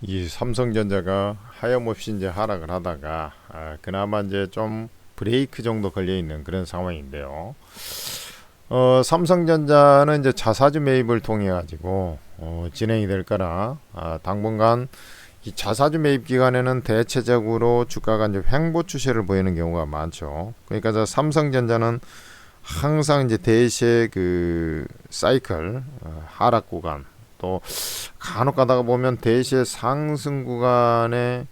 이 삼성전자가 하염없이 이제 하락을 하다가 그나마 이제 좀 브레이크 정도 걸려 있는 그런 상황인데요. 삼성전자는 이제 자사주 매입을 통해 가지고 진행이 될 거라 당분간 이 자사주 매입 기간에는 대체적으로 주가가 이제 횡보 추세를 보이는 경우가 많죠. 그러니까 저 삼성전자는 항상 이제 대세 그 사이클 하락 구간 또 간혹 가다가 보면 대세 상승 구간의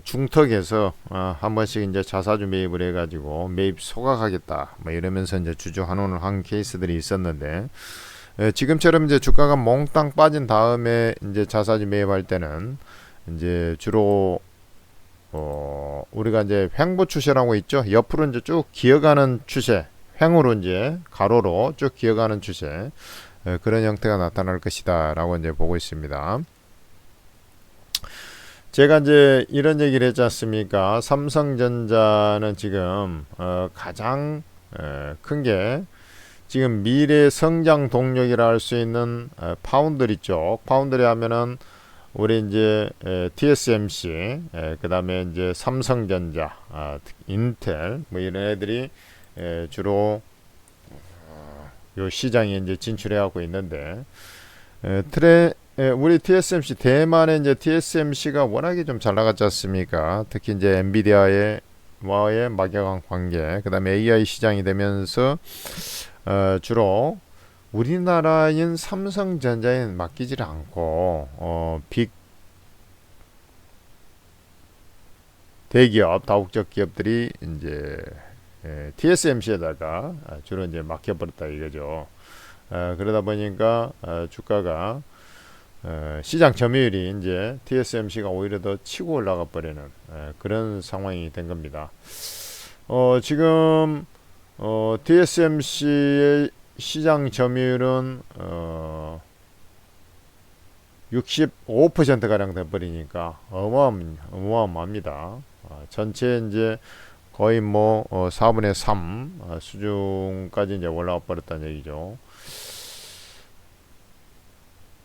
중턱에서 한 번씩 이제 자사주 매입을 해가지고 매입 소각하겠다 뭐 이러면서 이제 주주 환원을 한 케이스들이 있었는데 지금처럼 이제 주가가 몽땅 빠진 다음에 이제 자사주 매입할 때는 이제 주로 우리가 이제 횡보 추세라고 있죠. 옆으로 이제 쭉 기어가는 추세, 횡으로 이제 가로로 쭉 기어가는 추세 그런 형태가 나타날 것이다라고 이제 보고 있습니다. 제가 이제 이런 얘기를 했지 않습니까? 삼성전자는 지금 가장 큰 게 지금 미래 성장 동력이라 할 수 있는 파운드리 쪽, 파운드리 하면은 우리 이제 TSMC, 그다음에 이제 삼성전자, 인텔 뭐 이런 애들이 주로 요 시장에 이제 진출해 갖고 있는데 우리 TSMC 대만의 이제 TSMC가 워낙에 좀 잘 나갔지 않습니까? 특히 이제 엔비디아의 와의 막약한 관계, 그다음에 AI 시장이 되면서 주로 우리나라인 삼성전자에 맡기질 않고 빅 대기업, 다국적 기업들이 이제 TSMC에다가 주로 이제 맡겨버렸다 이거죠. 그러다 보니까 주가가 시장 점유율이 이제 TSMC가 오히려 더 치고 올라가 버리는 그런 상황이 된 겁니다. 지금 TSMC의 시장 점유율은 65% 가량 돼버리니까 어마어마합니다. 전체 이제 거의 뭐 4분의 3 수준까지 이제 올라와 버렸다는 얘기죠.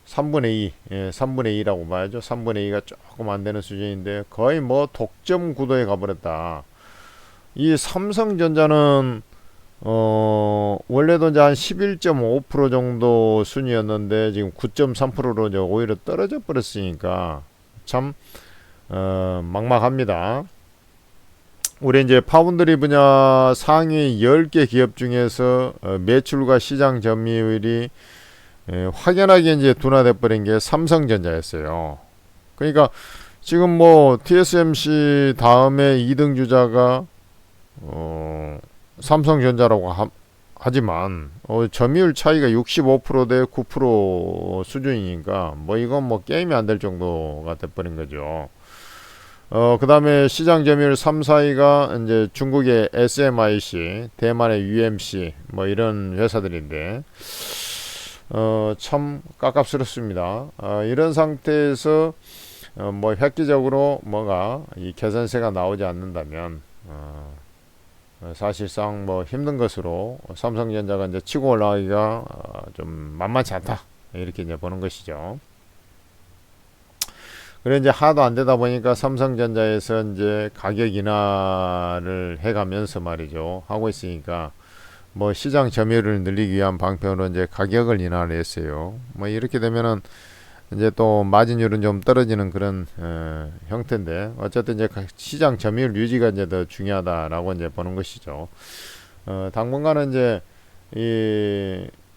3분의 2, 3분의 2라고 봐야죠. 3분의 2가 조금 안 되는 수준인데 거의 뭐 독점 구도에 가버렸다. 이 삼성전자는 원래도 이제 한 11.5% 정도 순이었는데 지금 9.3%로 이제 오히려 떨어져 버렸으니까 참 막막합니다. 우리 이제 파운드리 분야 상위 10개 기업 중에서 매출과 시장 점유율이 확연하게 이제 둔화돼 버린 게 삼성전자였어요. 그러니까 지금 뭐 TSMC 다음에 2등 주자가 삼성전자라고 하지만 점유율 차이가 65%대 9% 수준이니까 뭐 이건 뭐 게임이 안 될 정도가 돼버린 거죠. 그 다음에 시장 점유율 3, 4위가 이제 중국의 SMIC, 대만의 UMC 뭐 이런 회사들인데 참 깝깝스럽습니다. 이런 상태에서 뭐 획기적으로 뭐가 이 개선세가 나오지 않는다면 사실상 뭐 힘든 것으로 삼성전자가 이제 치고 올라가기가 좀 만만치 않다 이렇게 이제 보는 것이죠. 그래 이제 하도 안 되다 보니까 삼성전자에서 이제 가격 인하를 해가면서 말이죠 하고 있으니까 뭐 시장 점유율을 늘리기 위한 방편으로 이제 가격을 인하를 했어요. 뭐 이렇게 되면은 이제 또 마진율은 좀 떨어지는 그런 형태인데 어쨌든 이제 시장 점유율 유지가 이제 더 중요하다라고 이제 보는 것이죠. 당분간은 이제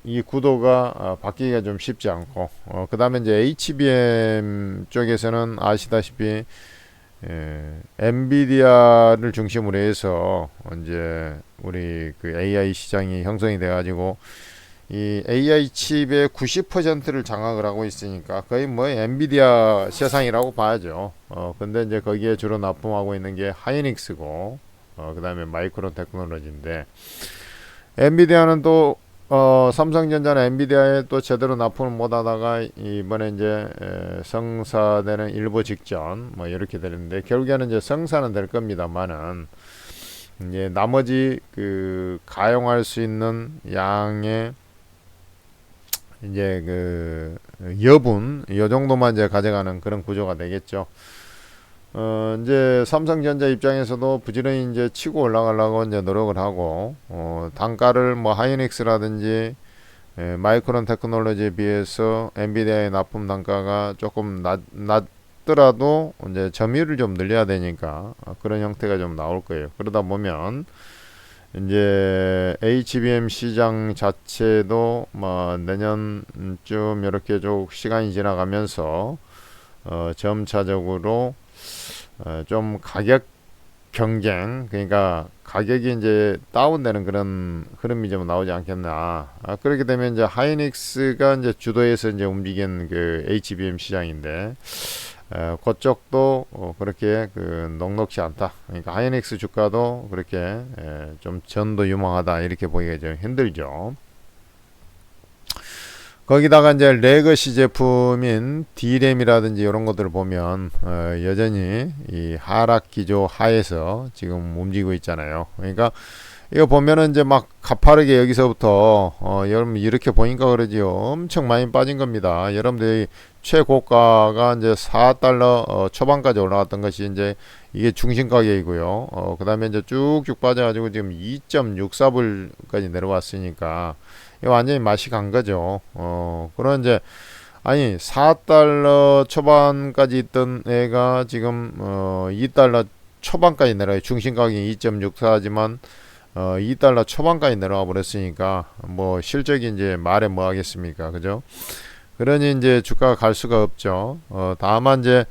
이 구도가 바뀌기가 좀 쉽지 않고 그 다음에 이제 HBM 쪽에서는 아시다시피 엔비디아를 중심으로 해서 이제 우리 그 AI 시장이 형성이 돼 가지고 이 AI 칩의 90%를 장악을 하고 있으니까 거의 뭐 엔비디아 세상이라고 봐야죠. 근데 이제 거기에 주로 납품하고 있는 게 하이닉스고 그다음에 마이크론 테크놀로지인데 엔비디아는 또 삼성전자는 엔비디아에 또 제대로 납품을 못하다가 이번에 이제 성사되는 일보 직전 뭐 이렇게 되는데 결국에는 이제 성사는 될 겁니다만은 이제 나머지 그 가용할 수 있는 양의 이제 그 여분 요 정도만 이제 가져가는 그런 구조가 되겠죠. 이제 삼성전자 입장에서도 부지런히 이제 치고 올라가려고 이제 노력을 하고, 단가를 뭐 하이닉스라든지 마이크론 테크놀로지에 비해서 엔비디아의 납품 단가가 조금 낮더라도 이제 점유율을 좀 늘려야 되니까 그런 형태가 좀 나올 거예요. 그러다 보면 이제 HBM 시장 자체도 뭐 내년쯤 이렇게 좀 시간이 지나가면서 점차적으로 좀 가격 경쟁, 그러니까 가격이 이제 다운되는 그런 흐름이 좀 나오지 않겠나. 그렇게 되면 이제 하이닉스가 이제 주도해서 이제 움직이는 그 HBM 시장인데, 그쪽도 그렇게 그 녹록지 않다. 그러니까 하이닉스 주가도 그렇게 좀 전도 유망하다 이렇게 보기가 좀 힘들죠. 거기다가 이제 레거시 제품인 D램이라든지 이런 것들을 보면 여전히 이 하락 기조 하에서 지금 움직이고 있잖아요. 그러니까 이거 보면은 이제 막 가파르게 여기서부터 여러분 이렇게 보니까 그러지요. 엄청 많이 빠진 겁니다. 여러분들이 최고가가 이제 4달러 초반까지 올라갔던 것이 이제 이게 중심 가격이고요. 그 다음에 이제 쭉쭉 빠져가지고 지금 2.64불까지 내려왔으니까 이거 완전히 맛이 간 거죠. 그런 이제 아니 4달러 초반까지 있던 애가 지금 2달러 초반까지 내려요. 중심 가격이 2.64지만 2달러 초반까지 내려와 버렸으니까 뭐 실적이 이제 말해 뭐 하겠습니까, 그죠? 그러니 이제 주가가 갈 수가 없죠. 다만 이제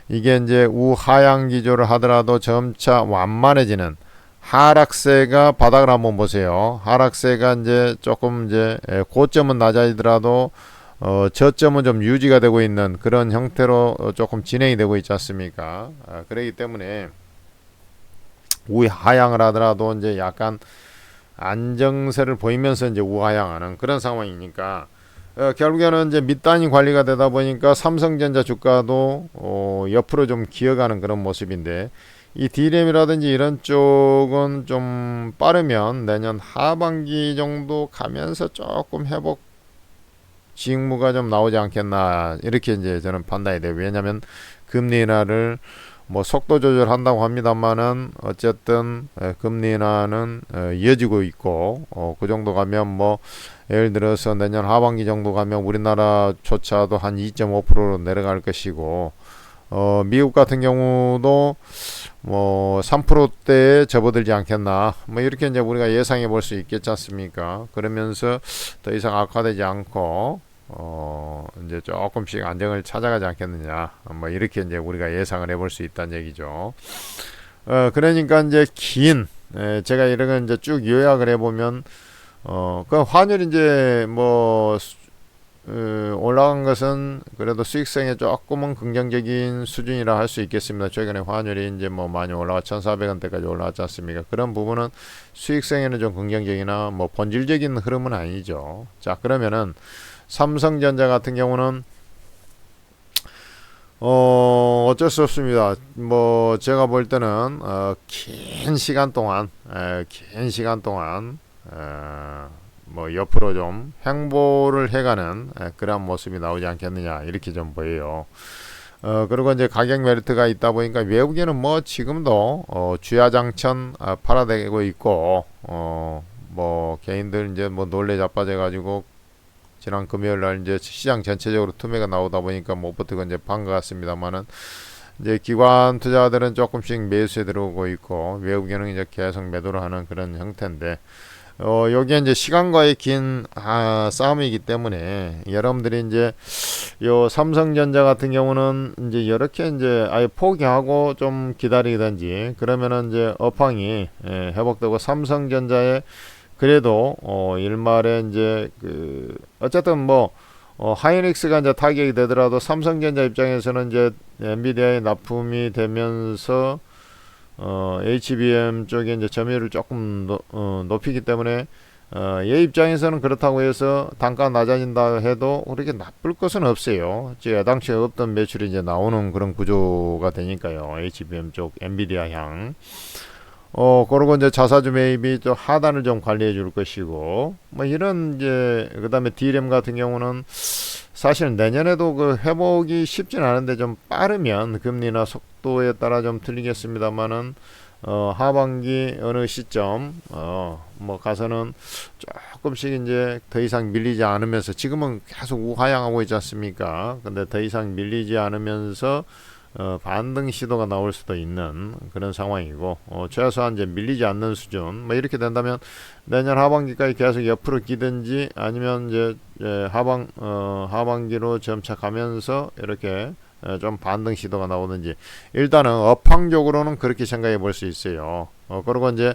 이게 이제 우하향 기조를 하더라도 점차 완만해지는 하락세가 바닥을 한번 보세요. 하락세가 이제 조금 이제 고점은 낮아지더라도 저점은 좀 유지가 되고 있는 그런 형태로 조금 진행이 되고 있지 않습니까? 그렇기 때문에 우하향을 하더라도 이제 약간 안정세를 보이면서 이제 우하향하는 그런 상황이니까 결국에는 이제 밑단위 관리가 되다 보니까 삼성전자 주가도 옆으로 좀 기어가는 그런 모습인데 이 D램이라든지 이런 쪽은 좀 빠르면 내년 하반기 정도 가면서 조금 회복 징후가 좀 나오지 않겠나 이렇게 이제 저는 판단이 돼요. 왜냐하면 금리 인하를 뭐 속도 조절한다고 합니다만은 어쨌든 금리 인하는 이어지고 있고 그 정도 가면 뭐 예를 들어서 내년 하반기 정도 가면 우리나라조차도 한 2.5%로 내려갈 것이고 미국 같은 경우도 뭐 3%대에 접어들지 않겠나 뭐 이렇게 이제 우리가 예상해 볼 수 있겠지 않습니까? 그러면서 더 이상 악화되지 않고 이제 조금씩 안정을 찾아가지 않겠느냐 뭐 이렇게 이제 우리가 예상을 해볼 수 있다는 얘기죠. 그러니까 이제 제가 이런 건 이제 쭉 요약을 해보면 그 환율이 이제 뭐 올라간 것은 그래도 수익성에 조금은 긍정적인 수준이라 할 수 있겠습니다. 최근에 환율이 이제 뭐 많이 올라가 1,400원대까지 올라왔지 않습니까? 그런 부분은 수익성에는 좀 긍정적이나 뭐 본질적인 흐름은 아니죠. 자, 그러면은 삼성전자 같은 경우는 어쩔 수 없습니다. 뭐 제가 볼 때는 긴 시간 동안 뭐 옆으로 좀 횡보를 해가는 그런 모습이 나오지 않겠느냐 이렇게 좀 보여요. 그리고 이제 가격 메리트가 있다 보니까 외국에는 뭐 지금도 주야장천 팔아대고 있고 뭐 개인들 이제 뭐 놀래 자빠져 가지고 지난 금요일 날 이제 시장 전체적으로 투매가 나오다 보니까 못 버티고 이제 판 것 같습니다만은 이제 기관 투자들은 조금씩 매수에 들어오고 있고 외국에는 이제 계속 매도를 하는 그런 형태인데 여기에 이제 시간과의 긴 싸움이기 때문에 여러분들이 이제 요 삼성전자 같은 경우는 이제 이렇게 이제 아예 포기하고 좀 기다리든지 그러면은 이제 업황이 회복되고 삼성전자의 그래도 일말에 이제 그 어쨌든 뭐 하이닉스가 이제 타격이 되더라도 삼성전자 입장에서는 이제 엔비디아의 납품이 되면서 HBM 쪽에 이제 점유율을 조금 높이기 때문에 얘 입장에서는 그렇다고 해서 단가 낮아진다 해도 그렇게 나쁠 것은 없어요. 애당초에 없던 매출이 이제 나오는 그런 구조가 되니까요. HBM 쪽 엔비디아 향. 그리고 이제 자사주 매입이 또 하단을 좀 관리해 줄 것이고, 뭐 이런 이제, 그 다음에 D램 같은 경우는 사실 내년에도 그 회복이 쉽진 않은데 좀 빠르면 금리나 속도에 따라 좀 틀리겠습니다만은, 하반기 어느 시점, 뭐 가서는 조금씩 이제 더 이상 밀리지 않으면서 지금은 계속 우하향하고 있지 않습니까? 근데 더 이상 밀리지 않으면서 반등 시도가 나올 수도 있는 그런 상황이고, 최소한 이제 밀리지 않는 수준, 뭐 이렇게 된다면 내년 하반기까지 계속 옆으로 기든지 아니면 이제 하반기로 점차 가면서 이렇게 좀 반등 시도가 나오든지, 일단은 업황적으로는 그렇게 생각해 볼 수 있어요. 그리고 이제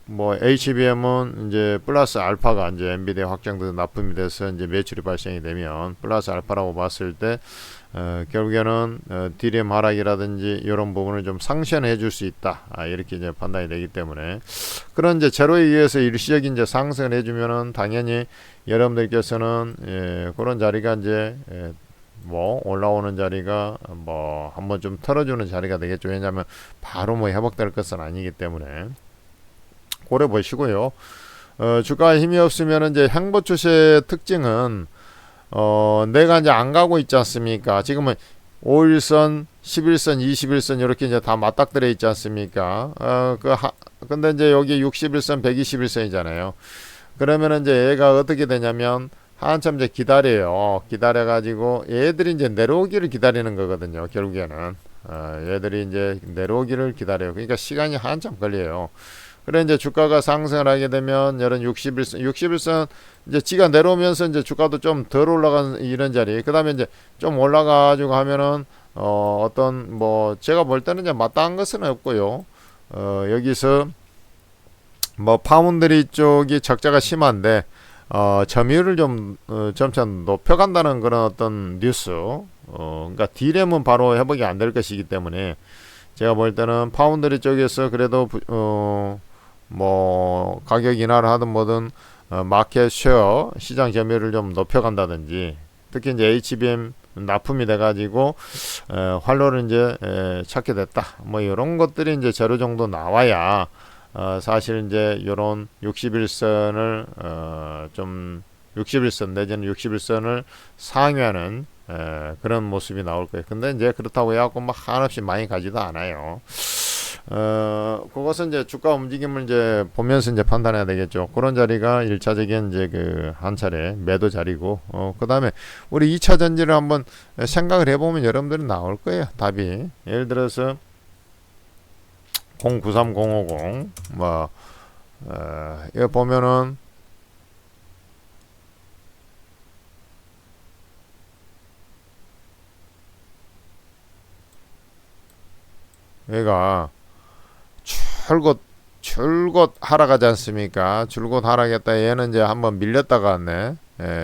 뭐 HBM은 이제 플러스 알파가 이제 엔비디아 확장돼서 납품이 돼서 이제 매출이 발생이 되면 플러스 알파라고 봤을 때 결국에는 D램 하락이라든지 이런 부분을 좀 상쇄해 줄 수 있다. 이렇게 이제 판단이 되기 때문에, 그런 이제 제로에 의해서 일시적인 이제 상승을 해주면은 당연히 여러분들께서는 그런 자리가 이제 뭐 올라오는 자리가 뭐 한번 좀 털어주는 자리가 되겠죠. 왜냐하면 바로 뭐 회복될 것은 아니기 때문에 고려 보시고요. 주가에 힘이 없으면 이제 행보 추세의 특징은 내가 이제 안 가고 있지 않습니까? 지금은 5일선, 11선, 21선 이렇게 이제 다 맞닥뜨려 있지 않습니까? 근데 이제 여기 61선, 121선이잖아요. 그러면 이제 얘가 어떻게 되냐면 한참 이제 기다려가지고 얘들이 이제 내려오기를 기다리는 거거든요. 결국에는 얘들이 이제 내려오기를 기다려요. 그러니까 시간이 한참 걸려요. 그래 이제 주가가 상승을 하게 되면 이런 61선 이제 지가 내려오면서 이제 주가도 좀 덜 올라간 이런 자리. 그다음에 이제 좀 올라가지고 하면은 어떤 뭐 제가 볼 때는 이제 마땅한 것은 없고요. 여기서 뭐 파운드리 쪽이 적자가 심한데 점유율을 좀 점차 높여간다는 그런 어떤 뉴스. 그러니까 D램은 바로 회복이 안 될 것이기 때문에 제가 볼 때는 파운드리 쪽에서 그래도 뭐 가격 인하를 하든 뭐든 마켓 쉐어 시장 점유율을 좀 높여간다든지, 특히 이제 HBM 납품이 돼가지고 활로를 이제 찾게 됐다. 뭐 이런 것들이 이제 제로 정도 나와야 사실 이제 이런 61선을 좀 61선 내지는 61선을 상회하는 그런 모습이 나올 거예요. 근데 이제 그렇다고 해갖고 막 한없이 많이 가지도 않아요. 그것은 이제 주가 움직임을 이제 보면서 이제 판단해야 되겠죠. 그런 자리가 1차적인 이제 그 한 차례 매도 자리고, 그 다음에 우리 2차 전지를 한번 생각을 해보면 여러분들은 나올 거예요. 답이. 예를 들어서 093050, 뭐, 이거 보면은, 얘가 줄곧 하락하지 않습니까? 줄곧 하락했다. 얘는 이제 한번 밀렸다가 왔네.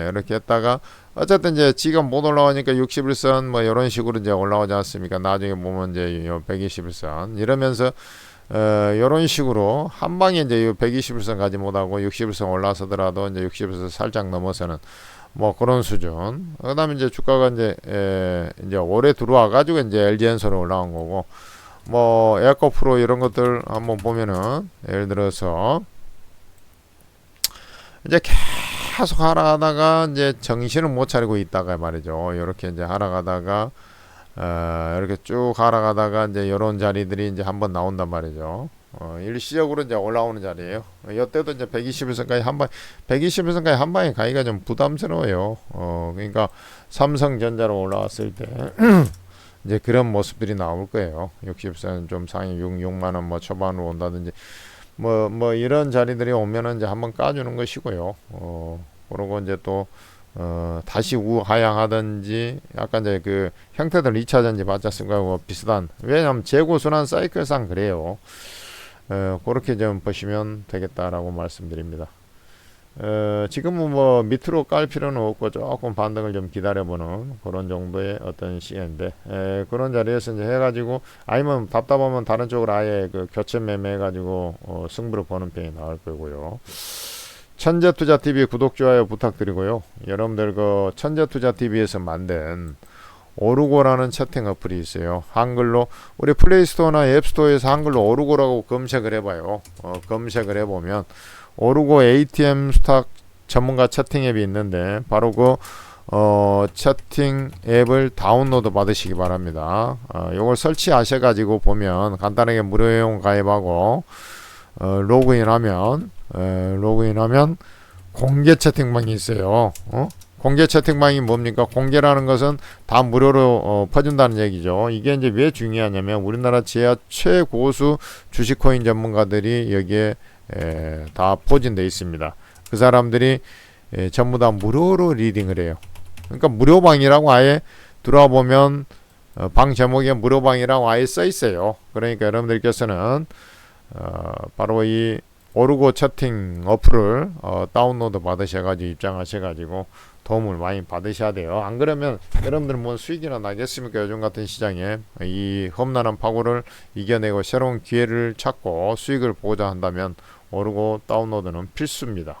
이렇게 했다가 어쨌든 이제 지금 못 올라오니까 61선 뭐 이런 식으로 이제 올라오지 않습니까? 나중에 보면 이제 요 121선 이러면서 이런 식으로 한 방에 이제 요 121선 가지 못하고 61선 올라서더라도 이제 61선 살짝 넘어서는 뭐 그런 수준. 그다음에 이제 주가가 이제 올해 들어와 가지고 이제 LG엔솔로 올라온 거고, 뭐 에코프로 이런 것들 한번 보면은 예를 들어서 이제 계속 하락하다가 이제 정신을 못 차리고 있다가 말이죠. 이렇게 이제 하락하다가 이렇게 쭉 하락하다가 이제 이런 자리들이 이제 한번 나온단 말이죠. 일시적으로 이제 올라오는 자리예요. 이때도 이제 121선까지 한 방, 121선까지 한 방에 가기가 좀 부담스러워요. 그러니까 삼성전자로 올라왔을 때 이제 그런 모습들이 나올 거예요. 60선 좀 상위 6만 원 뭐 초반으로 온다든지 뭐 이런 자리들이 오면은 이제 한번 까주는 것이고요. 그러고 이제 또 다시 우하향하든지 약간 이제 그 형태들 2차 전지 맞았습니까? 뭐 비슷한, 왜냐하면 재고순환 사이클상 그래요. 그렇게 좀 보시면 되겠다라고 말씀드립니다. 지금은 뭐 밑으로 깔 필요는 없고 조금 반등을 좀 기다려보는 그런 정도의 어떤 시기인데, 그런 자리에서 이제 해가지고 아니면 답답하면 다른 쪽으로 아예 그 교체 매매 해가지고 승부를 보는 편이 나을 거고요. 천재투자TV 구독, 좋아요 부탁드리고요. 여러분들 그 천재투자TV에서 만든 오르고라는 채팅 어플이 있어요. 한글로 우리 플레이스토어나 앱스토어에서 한글로 오르고라고 검색을 해봐요. 검색을 해보면 오르고 ATM 스탁 전문가 채팅 앱이 있는데 바로 그 채팅 앱을 다운로드 받으시기 바랍니다. 요걸 설치하셔가지고 보면 간단하게 무료회원 가입하고 로그인하면 공개 채팅방이 있어요. 공개 채팅방이 뭡니까? 공개라는 것은 다 무료로 퍼준다는 얘기죠. 이게 이제 왜 중요하냐면 우리나라 지하 최고수 주식코인 전문가들이 여기에 다 포진되어 있습니다. 그 사람들이 전부 다 무료로 리딩을 해요. 그러니까 무료방이라고 아예 들어와 보면 방 제목에 무료방이라고 아예 써 있어요. 그러니까 여러분들께서는 바로 이 오르고 채팅 어플을 다운로드 받으셔가지고 입장하셔가지고 도움을 많이 받으셔야 돼요. 안 그러면 여러분들은 뭐 수익이나 나겠습니까? 요즘 같은 시장에 이 험난한 파고를 이겨내고 새로운 기회를 찾고 수익을 보고자 한다면 오르고 다운로드는 필수입니다.